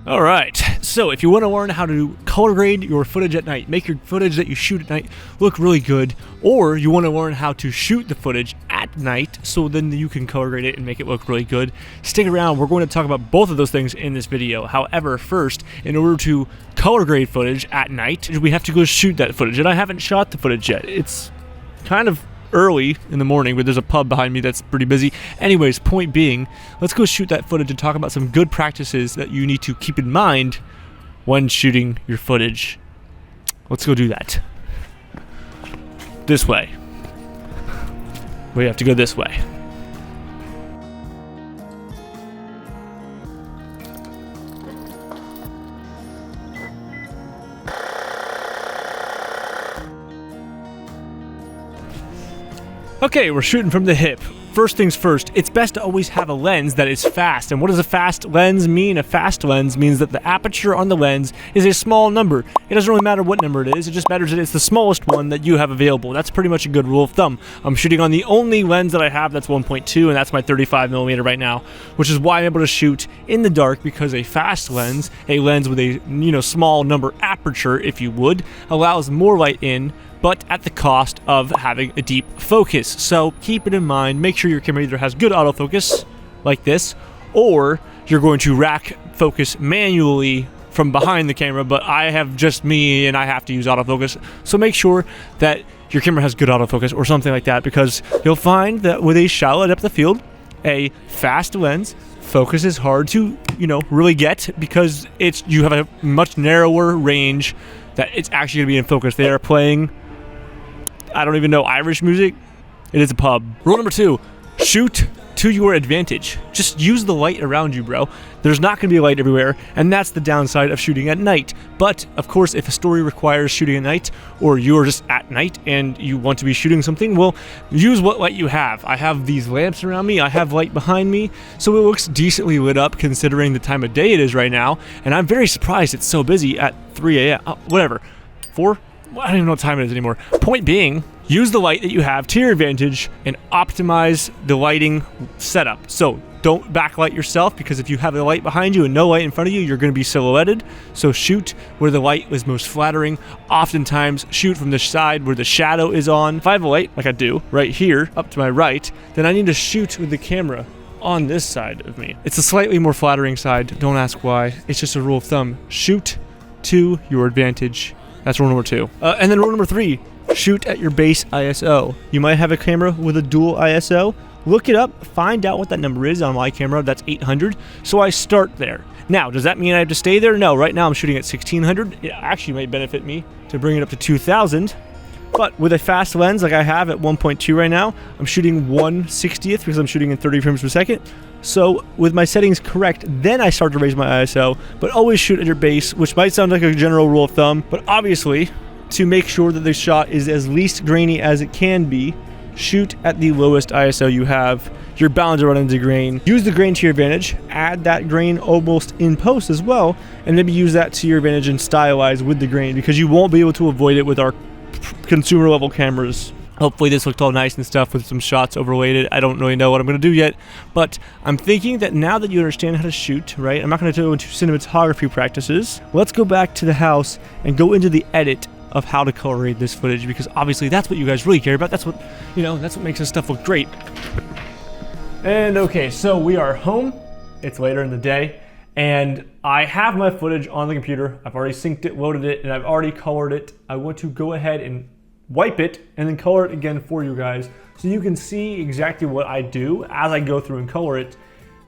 All right, so if you want to learn how to color grade your footage at night, make your footage that you shoot at night look really good, or you want to learn how to shoot the footage at night so then you can color grade it and make it look really good, stick around. We're going to talk about both of those things in this video. However, first, in order to color grade footage at night, we have to go shoot that footage, and I haven't shot the footage yet. It's kind of early in the morning, but there's a pub behind me that's pretty busy. Anyways, point being, let's go shoot that footage and talk about some good practices that you need to keep in mind when shooting your footage. Let's go do that. This way. We have to go this way. Okay, we're shooting from the hip. First things first, it's best to always have a lens that is fast. And what does a fast lens mean? A fast lens means that the aperture on the lens is a small number. It doesn't really matter what number it is, it just matters that it's the smallest one that you have available. That's pretty much a good rule of thumb. I'm shooting on the only lens that I have that's 1.2, and that's my 35mm right now, which is why I'm able to shoot in the dark, because a fast lens, a lens with a small number aperture, if you would, allows more light in, but at the cost of having a deep focus. So keep it in mind, make sure your camera either has good autofocus, like this, or you're going to rack focus manually from behind the camera, but I have just me and I have to use autofocus. So make sure that your camera has good autofocus or something like that, because you'll find that with a shallow depth of field, a fast lens, focus is hard to, really get, because you have a much narrower range that it's actually gonna be in focus. They are playing, I don't even know, Irish music. It is a pub. Rule number 2, shoot to your advantage. Just use the light around you, bro. There's not gonna be light everywhere, and that's the downside of shooting at night. But of course, if a story requires shooting at night, or you're just at night and you want to be shooting something, well, use what light you have. I have these lamps around me, I have light behind me, so it looks decently lit up considering the time of day it is right now, and I'm very surprised it's so busy at 3 a.m. Whatever, 4? I don't even know what time it is anymore. Point being, use the light that you have to your advantage and optimize the lighting setup. So don't backlight yourself, because if you have the light behind you and no light in front of you, you're going to be silhouetted. So shoot where the light is most flattering. Oftentimes shoot from the side where the shadow is on. If I have a light, like I do, right here, up to my right, then I need to shoot with the camera on this side of me. It's a slightly more flattering side. Don't ask why. It's just a rule of thumb. Shoot to your advantage. That's rule number 2. And then rule number 3, shoot at your base ISO. You might have a camera with a dual ISO. Look it up, find out what that number is. On my camera, that's 800, so I start there. Now, does that mean I have to stay there? No, right now I'm shooting at 1600. It actually might benefit me to bring it up to 2000. But with a fast lens like I have at 1.2 right now, I'm shooting 1/60th because I'm shooting in 30 frames per second. So with my settings correct, then I start to raise my ISO, but always shoot at your base, which might sound like a general rule of thumb, but obviously, to make sure that the shot is as least grainy as it can be, shoot at the lowest ISO you have. You're bound to run into grain. Use the grain to your advantage, add that grain almost in post as well, and maybe use that to your advantage and stylize with the grain, because you won't be able to avoid it with our consumer level cameras. Hopefully this looked all nice and stuff with some shots overlaid it. I don't really know what I'm going to do yet, but I'm thinking that now that you understand how to shoot, right, I'm not going to go into cinematography practices. Let's go back to the house and go into the edit of how to color grade this footage, because obviously that's what you guys really care about. That's what, that's what makes this stuff look great. And okay, so we are home. It's later in the day, and I have my footage on the computer. I've already synced it, loaded it, and I've already colored it. I want to go ahead and wipe it and then color it again for you guys, so you can see exactly what I do as I go through and color it,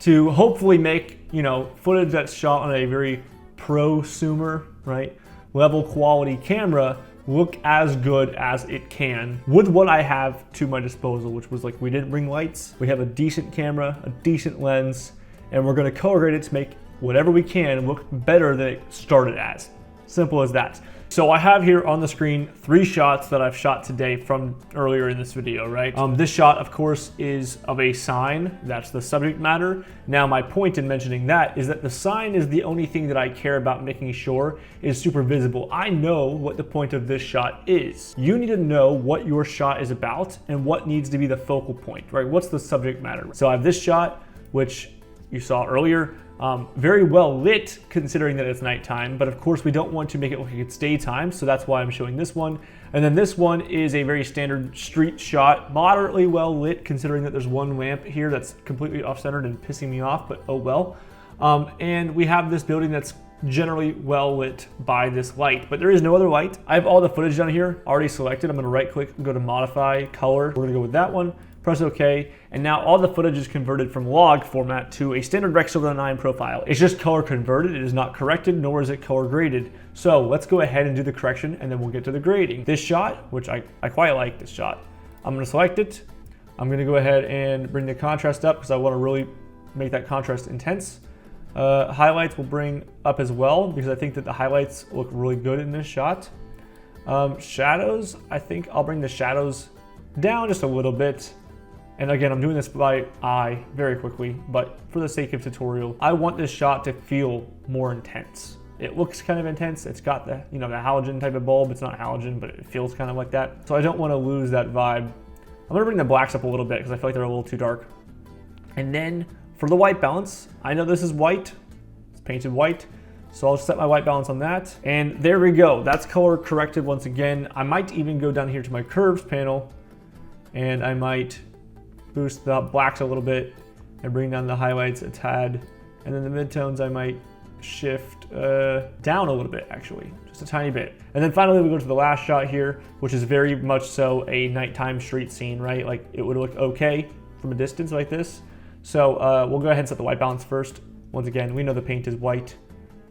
to hopefully make footage that's shot on a very prosumer, right, level quality camera look as good as it can with what I have to my disposal, which was like, we didn't bring lights, we have a decent camera, a decent lens, and we're going to color grade it to make whatever we can look better than it started as. Simple as that. So I have here on the screen 3 shots that I've shot today from earlier in this video, right? This shot, of course, is of a sign. That's the subject matter. Now, my point in mentioning that is that the sign is the only thing that I care about making sure is super visible. I know what the point of this shot is. You need to know what your shot is about and what needs to be the focal point, right? What's the subject matter? So I have this shot, which you saw earlier. Very well lit considering that it's nighttime, but of course we don't want to make it look like it's daytime, so that's why I'm showing this one. And then this one is a very standard street shot, moderately well lit considering that there's one lamp here that's completely off-centered and pissing me off, but oh well. And we have this building that's generally well lit by this light, but there is no other light. I have all the footage down here already selected. I'm gonna right click and go to modify color. We're gonna go with that one. Press OK, and now all the footage is converted from log format to a standard Rec. 9 profile. It's just color converted, it is not corrected, nor is it color graded. So let's go ahead and do the correction, and then we'll get to the grading. This shot, which I quite like this shot, I'm gonna select it. I'm gonna go ahead and bring the contrast up because I wanna really make that contrast intense. Highlights will bring up as well because I think that the highlights look really good in this shot. Shadows, I think I'll bring the shadows down just a little bit. And again, I'm doing this by eye very quickly, but for the sake of tutorial, I want this shot to feel more intense. It looks kind of intense. It's got the, the halogen type of bulb. It's not halogen, but it feels kind of like that. So I don't want to lose that vibe. I'm gonna bring the blacks up a little bit because I feel like they're a little too dark. And then for the white balance, I know this is white, it's painted white. So I'll set my white balance on that. And there we go. That's color corrected once again. I might even go down here to my curves panel and I might boost the blacks a little bit and bring down the highlights a tad. And then the midtones I might shift down a little bit actually, just a tiny bit. And then finally we go to the last shot here, which is very much so a nighttime street scene, right? Like it would look okay from a distance like this. So we'll go ahead and set the white balance first. Once again, we know the paint is white.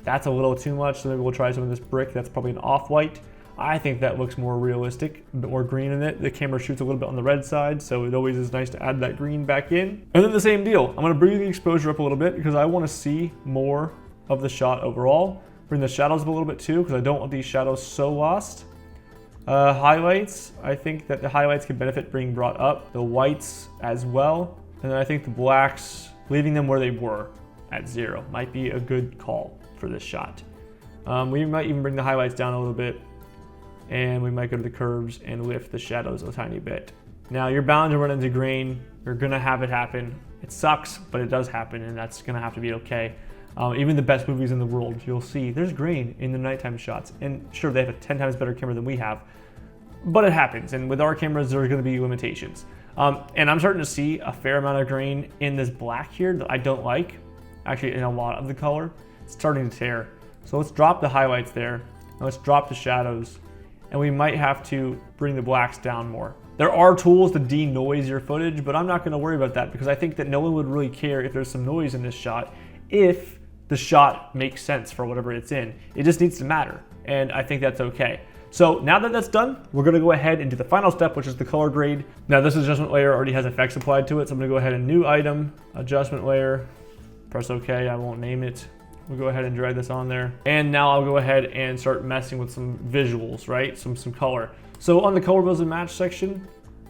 That's a little too much, so maybe we'll try some of this brick. That's probably an off-white. I think that looks more realistic, a bit more green in it. The camera shoots a little bit on the red side, so it always is nice to add that green back in. And then the same deal. I'm gonna bring the exposure up a little bit because I wanna see more of the shot overall. Bring the shadows up a little bit too because I don't want these shadows so lost. Highlights, I think that the highlights can benefit being brought up. The whites as well. And then I think the blacks, leaving them where they were at 0 might be a good call for this shot. We might even bring the highlights down a little bit. And we might go to the curves and lift the shadows a tiny bit. Now you're bound to run into grain. You're gonna have it happen. It sucks, but it does happen and that's gonna have to be okay. Even the best movies in the world, you'll see there's grain in the nighttime shots. And sure, they have a 10 times better camera than we have, but it happens. And with our cameras, there are gonna be limitations. And I'm starting to see a fair amount of grain in this black here that I don't like. Actually, in a lot of the color, it's starting to tear. So let's drop the highlights there. And let's drop the shadows. And we might have to bring the blacks down more. There are tools to denoise your footage, but I'm not gonna worry about that because I think that no one would really care if there's some noise in this shot if the shot makes sense for whatever it's in. It just needs to matter, and I think that's okay. So now that that's done, we're gonna go ahead and do the final step, which is the color grade. Now this adjustment layer already has effects applied to it, so I'm gonna go ahead and new item, adjustment layer, press OK, I won't name it. We'll go ahead and drag this on there. And now I'll go ahead and start messing with some visuals, right? Some color. So on the color builds and match section,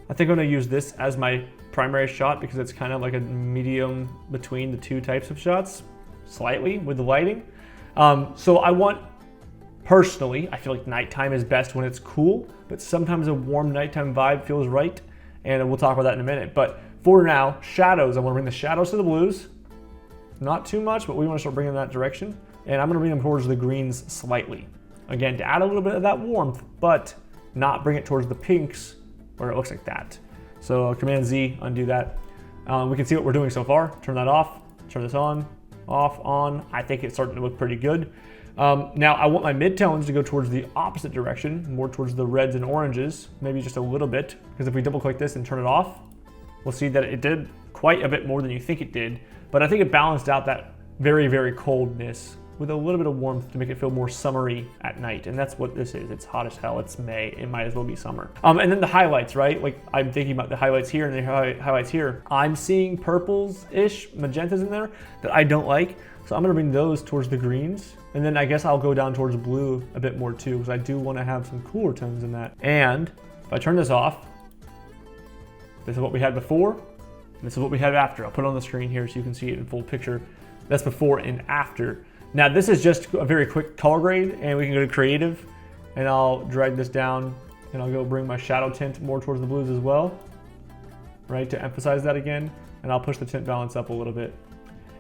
I think I'm gonna use this as my primary shot because it's kind of like a medium between the two types of shots, slightly with the lighting. So I want, personally, I feel like nighttime is best when it's cool, but sometimes a warm nighttime vibe feels right. And we'll talk about that in a minute. But for now, shadows, I wanna bring the shadows to the blues. Not too much, but we want to start bringing in that direction. And I'm going to bring them towards the greens slightly. Again, to add a little bit of that warmth, but not bring it towards the pinks where it looks like that. So Command Z, undo that. We can see what we're doing so far. Turn that off, turn this on, off, on. I think it's starting to look pretty good. Now I want my midtones to go towards the opposite direction, more towards the reds and oranges, maybe just a little bit. Because if we double click this and turn it off, we'll see that it did quite a bit more than you think it did. But I think it balanced out that very, very coldness with a little bit of warmth to make it feel more summery at night. And that's what this is. It's hot as hell. It's May. It might as well be summer. And then the highlights, right? Like I'm thinking about the highlights here and the highlights here. I'm seeing purples-ish, magentas in there that I don't like. So I'm gonna bring those towards the greens. And then I guess I'll go down towards blue a bit more too, because I do wanna have some cooler tones in that. And if I turn this off, this is what we had before. This is what we have after. I'll put it on the screen here so you can see it in full picture. That's before and after. Now this is just a very quick color grade and we can go to creative and I'll drag this down and I'll go bring my shadow tint more towards the blues as well, right, to emphasize that again. And I'll push the tint balance up a little bit.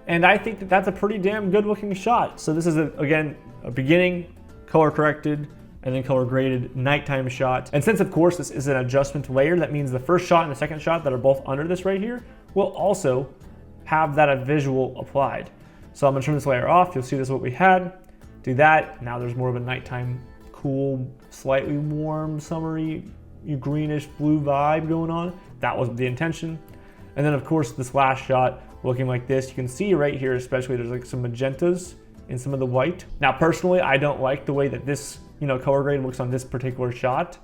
And I think that that's a pretty damn good looking shot. So this is, again, a beginning, color corrected, and then color graded nighttime shot. And since of course this is an adjustment layer, that means the first shot and the second shot that are both under this right here will also have that visual applied. So I'm gonna turn this layer off. You'll see this is what we had. Do that. Now there's more of a nighttime, cool, slightly warm, summery, greenish blue vibe going on. That was the intention. And then of course this last shot looking like this. You can see right here, especially there's like some magentas in some of the white. Now personally, I don't like the way that this, color grade looks on this particular shot,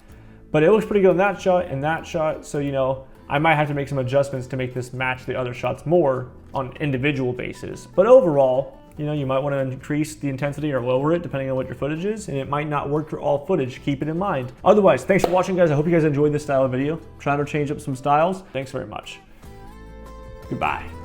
but it looks pretty good on that shot and that shot. So, I might have to make some adjustments to make this match the other shots more on an individual basis. But overall, you might want to increase the intensity or lower it depending on what your footage is, and it might not work for all footage. Keep it in mind. Otherwise, thanks for watching, guys. I hope you guys enjoyed this style of video. I'm trying to change up some styles. Thanks very much. Goodbye.